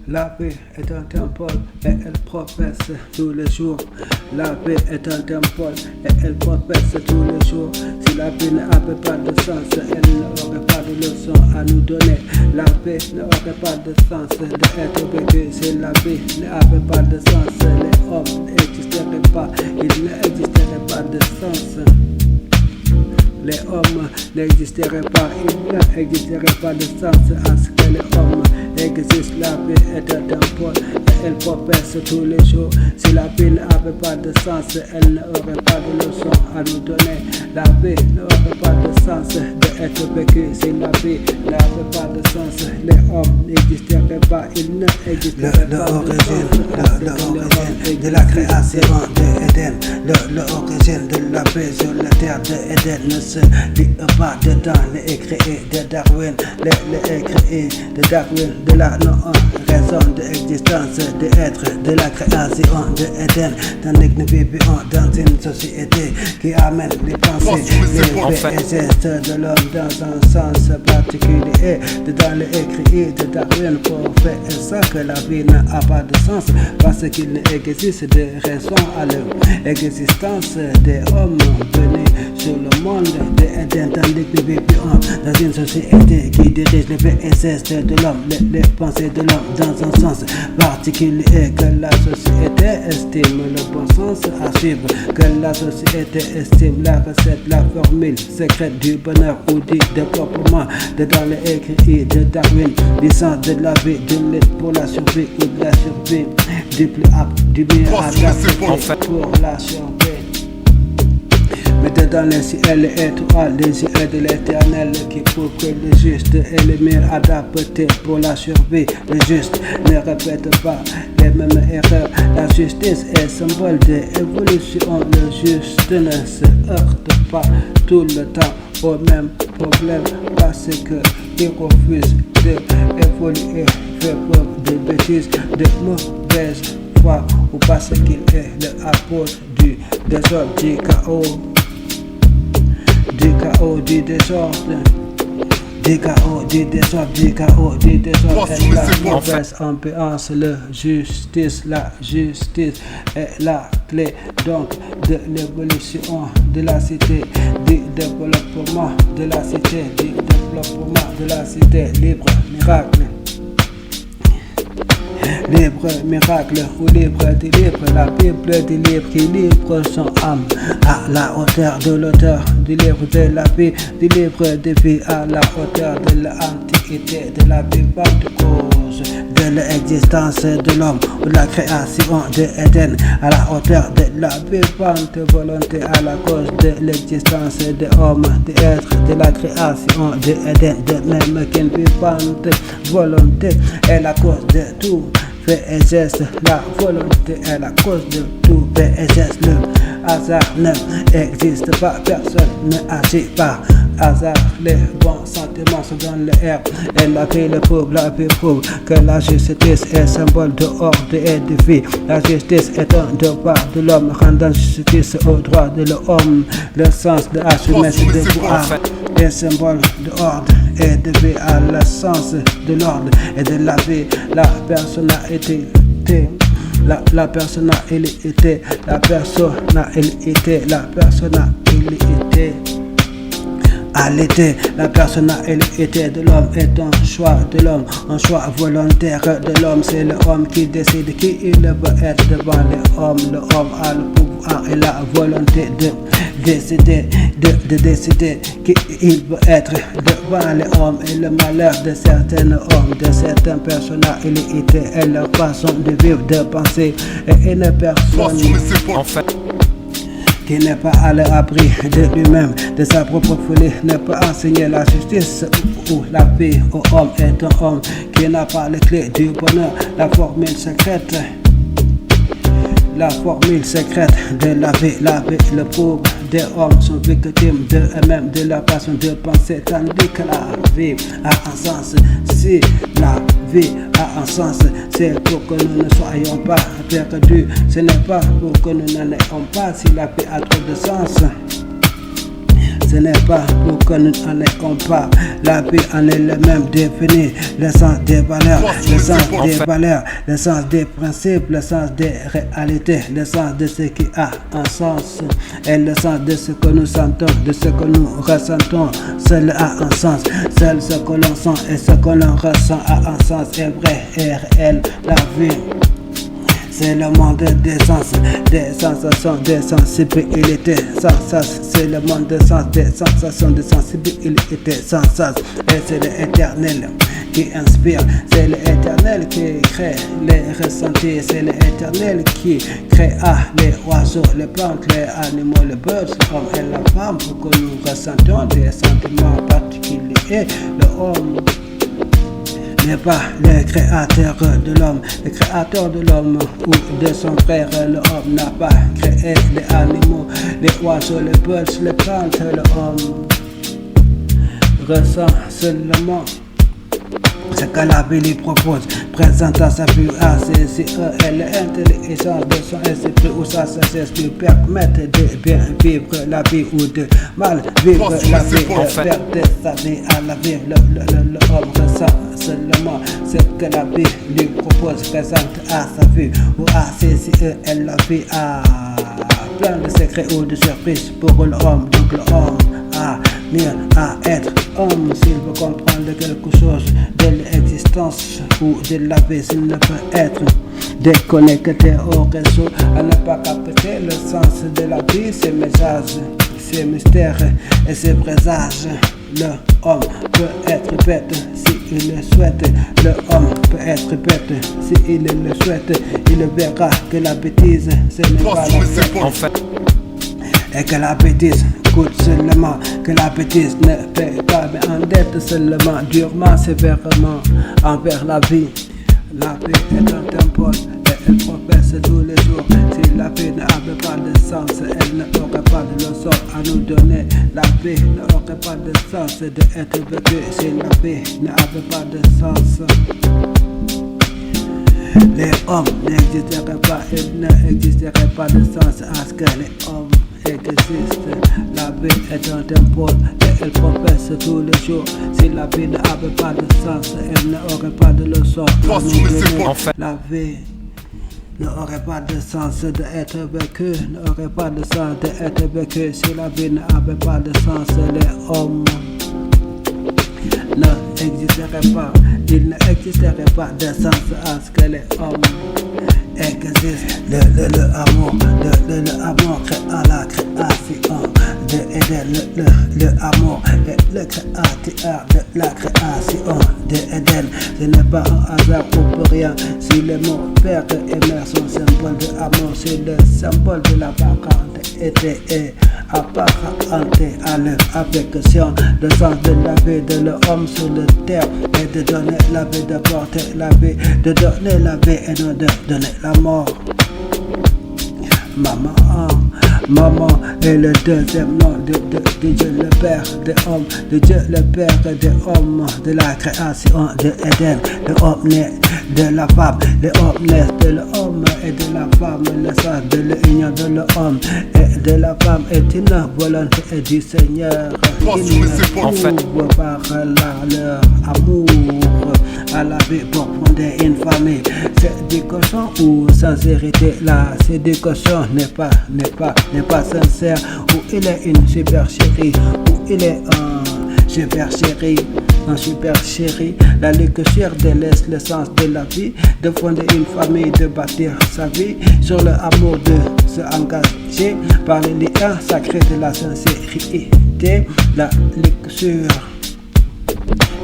La paix est un temple et elle professe tous les jours. La paix est un temple et elle professe tous les jours. Si la paix n'avait pas de sens, elle n'aurait pas de leçon à nous donner. La paix n'aurait pas de sens d'être vécu. Si la paix n'avait pas de sens, les hommes n'existeraient pas. Il n'existerait pas de sens. Les hommes n'existeraient pas, il n'existerait pas de sens à ce que les hommes existent. La paix est un temple et elle professe tous les jours. Si la paix n'avait pas de sens, elle n'aurait pas de leçon à nous donner. La paix n'aurait pas de sens d'être vécu. Si la paix n'avait pas de sens, les hommes n'existeraient pas, ils n'existeraient pas. L'origine de la création d'Éden, l'origine de la paix sur la terre d'Éden ne se lit pas dedans les écrits de Darwin, les écrits de Darwin, de la non-raison d'existence, d'être, de la création d'Éden, tandis que nous vivons dans une société qui amène les pensées, les faits et gestes de l'homme dans un sens particulier. Dans les écrits de Darwin, pour faire ça que la vie n'a pas de sens, parce qu'il existe des raisons à l'existence des hommes venus sur le monde d'Éden, tandis que nous vivons dans une société qui dirige les faits et gestes de l'homme, les pensées de l'homme dans un sens particulier, que la société estime le bon sens à suivre, que la société estime la recette, la formule secrète du bonheur ou du développement. Dans les écrits de Darwin, du sens de la vie, de l'aide pour la survie ou de la survie, du plus apte, du mieux adapté pour la survie. Mettez dans les ciels étoiles les yeux de l'éternel qui prouve que le juste est le mieux adapté pour la survie. Le juste ne répète pas les mêmes erreurs. La justice est symbole d'évolution. Le juste ne se heurte pas tout le temps au même problème parce qu'il refuse d'évoluer, fait preuve de bêtises, de mauvaise foi, ou parce qu'il est l'apôtre du désordre, du chaos. Du chaos, du désordre, du chaos, du désordre, du chaos, du désordre est la mauvaise ambiance. La justice est la clé donc de l'évolution de la cité, du développement de la cité, du développement de la cité. Libre, miracle. Libre, miracle ou libre dit libre, la Bible dit libre qui livre son âme à la hauteur de l'auteur du livre de la vie, du livre de vie à la hauteur de l'antiquité, de la vivante cause de l'existence de l'homme ou de la création d'Éden, à la hauteur de la vivante volonté, à la cause de l'existence de l'homme, d'être, de la création d'Éden, de même qu'une vivante volonté est la cause de tout fait et geste. La volonté est la cause de tout fait et geste. Le hasard n'existe pas, personne ne agit par hasard. Les bons sentiments sont dans l'air et la vie le prouve, la vie prouve que la justice est symbole de ordre et de vie. La justice est un devoir de l'homme, rendant justice au droit de l'homme. Le sens de assumer ce devoir est symbole de ordre et de vie à l'essence de l'ordre et de la vie. La personnalité, la personnalité, la personnalité, la personnalité. La personnalité de l'homme est un choix de l'homme, un choix volontaire de l'homme. C'est l'homme qui décide qui il veut être devant les hommes. L'homme a le pouvoir et la volonté de décider, de décider qui il veut être devant les hommes. Et le malheur de certains hommes, de certaines personnalités est leur façon de vivre, de penser. Et une personne qui n'est pas à l'abri de lui-même, de sa propre folie, n'est pas enseigner la justice ou la paix au homme est un homme qui n'a pas les clés du bonheur. La formule secrète de la vie le prouve. Des hommes sont victimes de eux-mêmes, de leur façon de penser, tandis que la vie a un sens. Si la vie a un sens, c'est pour que nous ne soyons pas perdus. Ce n'est pas pour que nous n'en ayons pas. Si la vie a trop de sens, ce n'est pas pour que nous en ayons pas. La vie en est le même défini, le sens des valeurs, le sens des valeurs, le sens des principes, le sens des réalités, le sens de ce qui a un sens et le sens de ce que nous sentons, de ce que nous ressentons. Seul a un sens, seul ce que l'on sent et ce que l'on ressent a un sens, est vrai et réel. La vie, c'est le monde des sens, des sensations, des sensibilités. Sans sens, c'est le monde des sens, des sensations, des sensibilités. Sans sens, et c'est l'éternel qui inspire, c'est l'éternel qui crée les ressentis, c'est l'éternel qui créa les oiseaux, les plantes, les animaux, les birds, l'homme et la femme, pour que nous ressentions des sentiments particuliers. Le homme n'est pas le créateur de l'homme. Le créateur de l'homme ou de son frère, l'homme n'a pas créé les animaux, les oiseaux, les birds, les plantes. L'homme ressent seulement ce que la vie lui propose, présentant sa vue à ses yeux et l'intelligence de son esprit ou sa sagesse lui permettent de bien vivre la vie ou de mal vivre la vie, de faire de sa vie à la vie. L'homme ressent seulement ce que la vie lui propose, présente à sa vue ou à ses yeux, et la vie a plein de secrets ou de surprises pour l'homme. Donc l'homme a mieux à être homme s'il veut comprendre quelque chose de l'existence ou de la vie. S'il ne peut être déconnecté au réseau, à ne pas capter le sens de la vie, ses messages, ses mystères et ses présages. Le homme peut être bête s'il le souhaite. Le homme peut être bête s'il le souhaite. Il verra que la bêtise, ce n'est pas la bêtise. Et que la bêtise coûte seulement, que la bêtise ne paie pas, mais endette seulement, durement, sévèrement envers la vie. La vie est un temple et elle progresse tous les jours. Si la vie n'avait pas de sens, elle n'aurait pas de leçon à nous donner. La vie n'aurait pas de sens d'être vécue si la vie n'avait pas de sens. Les hommes n'existeraient pas, il n'existerait pas de sens à ce que les hommes existent. La vie est un temple et elle progresse tous les jours. Si la vie n'avait pas de sens, elle n'aurait pas de leçon à nous donner. La vie n'aurait pas de sens d'être vécue, n'aurait pas de sens d'être vécue. Si la vie n'avait pas de sens, les hommes n'existeraient pas. Il n'existerait pas de sens à ce que les hommes existent. L'amour créa la création de Éden. L'amour est le créateur de la création de Éden. Ce n'est pas un hasard ou pour rien si les mots père et mère sont symbole de amour. C'est le symbole de la parenté et apparenté à leur affection. Le sens de la vie de l'homme sur la terre est de donner la vie, de porter la vie, de donner la vie et non de donner la mort. Maman est le deuxième nom de Dieu le Père des hommes, de Dieu le Père des hommes, de la création de Éden. L'homme naît de la femme, l'homme naît de l'homme et de la femme. Le sens de l'union de l'homme et de la femme est une volonté du Seigneur. Ils ne par leur amour à la vie pour fonder une famille. Séduction ou sincérité, la séduction n'est pas sincère, ou il est une super chérie, ou il est un super chéri. Un super chéri, la lecture délaisse le sens de la vie, de fonder une famille, de bâtir sa vie sur le amour, de se engager par les liens sacrés de la sincérité. La lecture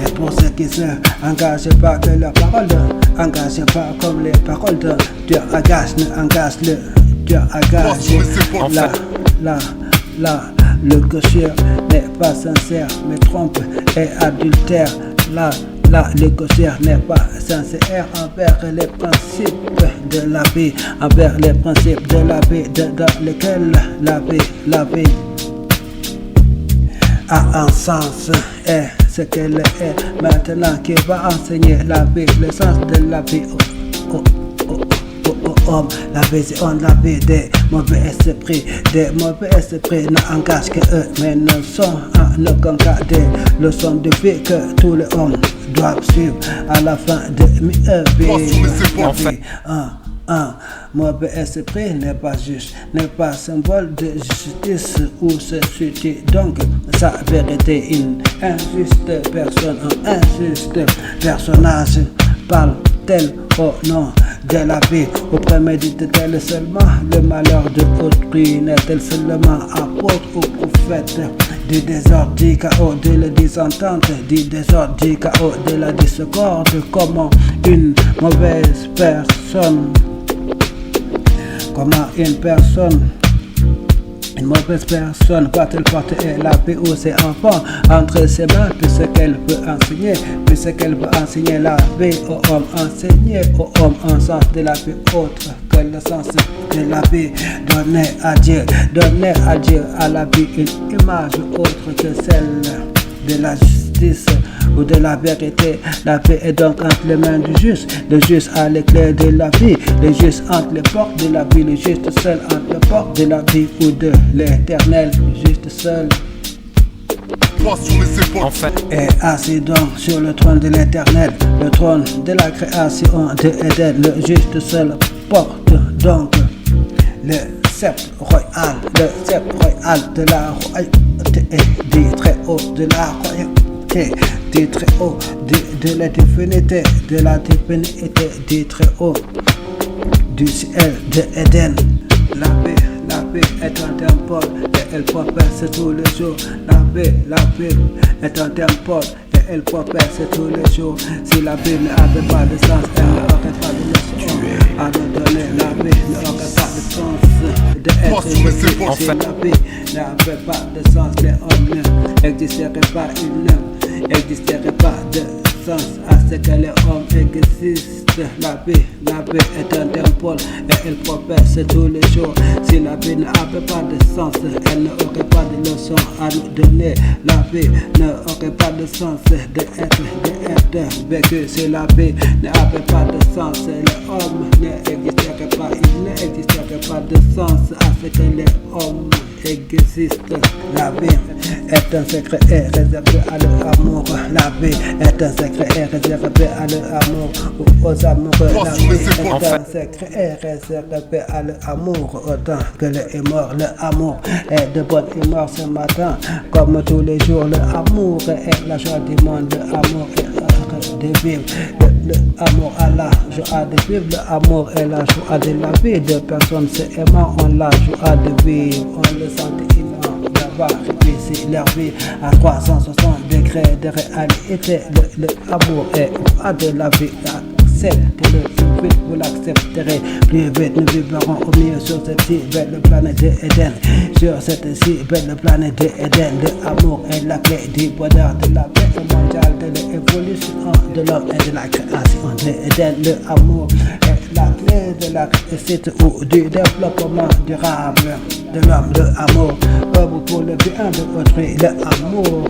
et pour ceux qui se engagent pas que leurs paroles, engagent pas comme les paroles de Dieu engage, ne engage le Dieu engage. Le gaucheur n'est pas sincère, mais trompe et adultère. Le gaucheur n'est pas sincère envers les principes de la vie, envers les principes de la vie dans lesquels la vie a un sens et ce qu'elle est maintenant qui va enseigner la vie, le sens de la vie. homme. La vision de la vie des mauvais esprits n'engagent que eux, mais ne sont en aucun cas des leçons de vie que tous les hommes doivent suivre à la fin de vie. Un mauvais esprit n'est pas juste, n'est pas symbole de justice ou se situe donc sa vérité. Une injuste personne, un injuste personnage parle-t-elle au nom de la vie ou prémédite-t-elle seulement le malheur de autrui? N'est-elle seulement apôtre ou prophète du désordre, du chaos, de la désentente, du désordre, du chaos, de la discorde? Comment une mauvaise personne, une mauvaise personne va-t-elle porter la paix aux ses enfants entre ses mains, puisqu'elle peut enseigner la paix aux hommes, enseigner aux hommes un sens de la paix autre que le sens de la paix, donner à Dieu à la vie une image autre que celle de la justice ou de la vérité. La paix est donc entre les mains du juste. Le juste a les clés de la vie. Le juste entre les portes de la vie. Le juste seul entre les portes de la vie ou de l'éternel. Le juste seul est assis donc sur le trône de l'éternel, le trône de la création de Éden. Le juste seul porte donc le sceptre royal de la royauté, dit très haut de la royauté, dit très haut de la divinité, dit très haut du ciel de Éden. La paix est un temple et elle propesse tous les jours. La paix est un temple et elle propesse tous les jours. Si la paix n'avait pas de sens, elle n'aurait pas de leçon à nous donner. La paix n'aurait pas de sens d'être ici. Si la paix n'avait pas de sens, les hommes n'existeraient pas, ils n'existeraient pas de sens à ce que les hommes existent. La paix est un temple et elle propesse tous les jours. Si la paix n'avait pas de sens, elle n'aurait pas de leçon à nous donner. La paix n'aurait pas de sens d'être vécu. Si la paix n'avait pas de sens, les hommes n'existeraient pas, il n'existerait pas de sens à ce que les hommes existent. La paix est un secret réservé à l'amour. La paix est un secret réservé à l'amour aux amoureux. La paix est un secret réservé à l'amour autant que le mort. L'amour est de bonne humeur ce matin, comme tous les jours. L'amour est la joie du monde. L'amour est de vivre. L'amour a la joie de vivre. L'amour est la joie de la vie. Deux personnes s'aimant ont la joie de vivre. On le sent immense d'avoir réussi leur vie à 360 degrés de réalité. L'amour est joie de la vie. Acceptez-le, plus vite vous l'accepterez, plus vite nous vivrons au mieux sur cette si belle planète d'Éden. Sur cette si belle planète d'Éden, l'amour est la clé du bonheur, de la paix mondiale, de l'évolution de l'homme et de la création d'Éden. L'amour est la clé de la réussite ou du développement durable de l'homme. L'amour œuvre pour le bien de autrui. L'amour,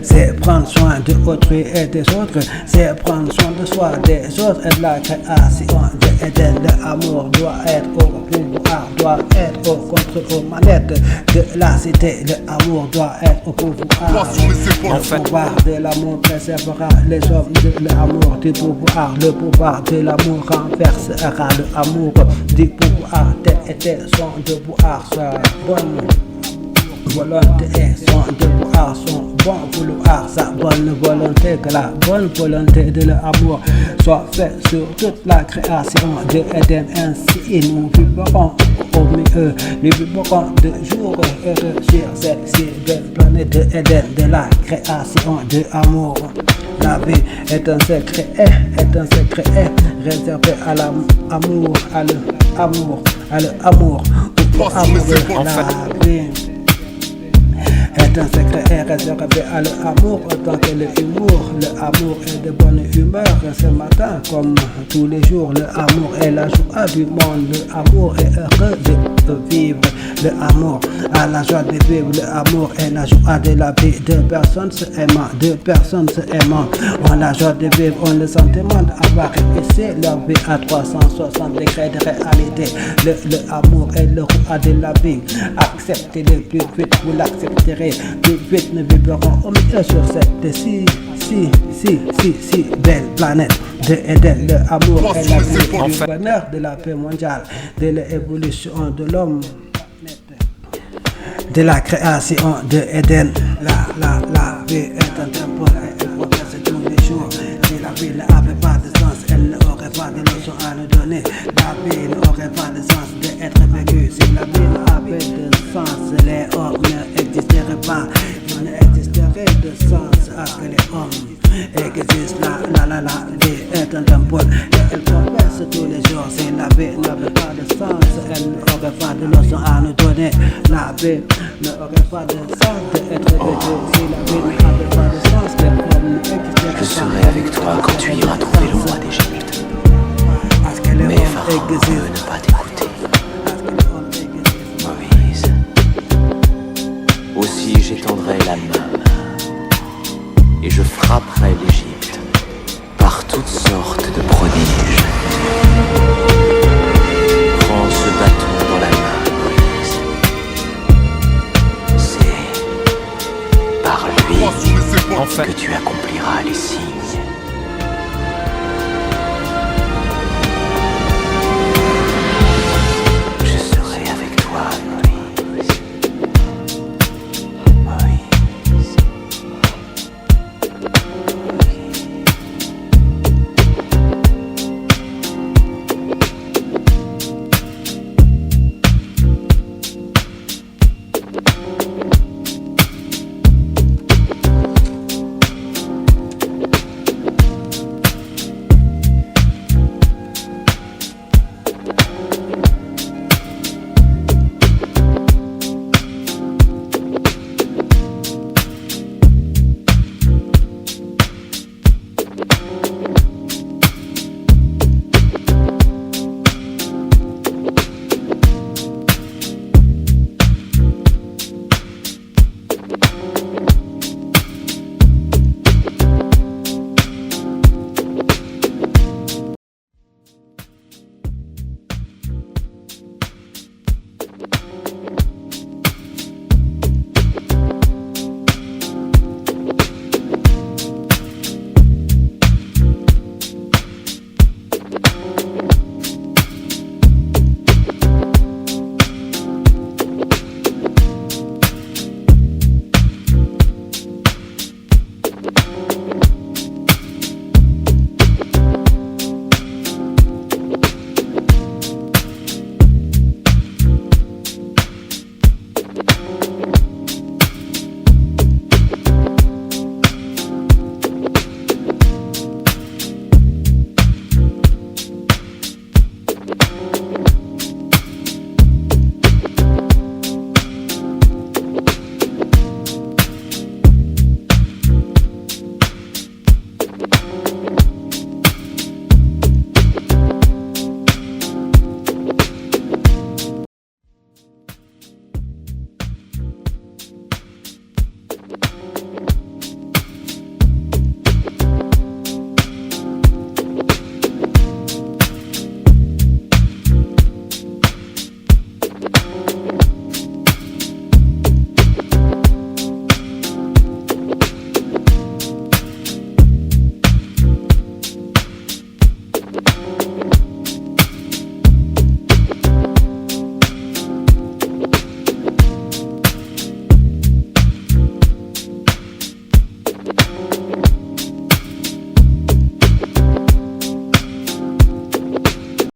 c'est prendre soin de autrui et des autres, c'est prendre soin de soi, des autres et de la création de Éden. L'amour doit être au pouvoir, doit être au contrôle, aux manettes de la cité. L'amour doit être au pouvoir. Le pouvoir de l'amour préservera les hommes de l'amour du pouvoir. Le pouvoir de l'amour renversera l'amour du pouvoir. Tel était son devoir, sa bonne volonté et son devoir, son bon vouloir, sa bonne volonté, que la bonne volonté de l'amour soit faite sur toute la création de Éden. Ainsi nous vivrons au milieu, nous vivrons de jour heureux sur cette si belle planète de Éden, de la création de l'amour. La vie est un secret réservé à l'amour, à l'amour, à l'amour, au amour de la vie. est un secret réservé à l'amour autant que le humour. Le amour est de bonne humeur ce matin comme tous les jours. Le amour est la joie du monde. Le amour est heureux de vivre. Le amour a la joie de vivre. Le amour est la joie de la vie. Deux personnes se aimant, deux personnes se aimant ont la joie de vivre, ont le sentiment d'avoir réussi leur vie à 360 degrés de réalité. Le amour est le roi de la vie. Acceptez-le plus vite, vous l'accepterez plus vite. Nous vivrons au milieu sur cette si belle planète de Eden. Le amour est la vie du bonheur, de la paix mondiale, de l'évolution de l'homme, de la création de Eden. La vie est un tempo et elle progresse tous les jours. Si la vie n'avait pas de sens, elle n'aurait pas de leçon à nous donner. La vie n'aurait pas de sens d'être vécue. Si la vie n'avait de sens, les hommes n'existeraient pas. Il n'existerait de sens à que les hommes existent. La vie est un tempo et elle progresse tous les jours. Si la vie n'avait pas de sens, elle n'aurait pas de leçon à nous donner. La vie n'aurait pas de sens d'être vécue. Si la vie n'avait pas de sens, les hommes n'existeraient pas. Je serai avec toi quand tu iras trouver le roi d'Égypte. Mais Pharaon veut ne pas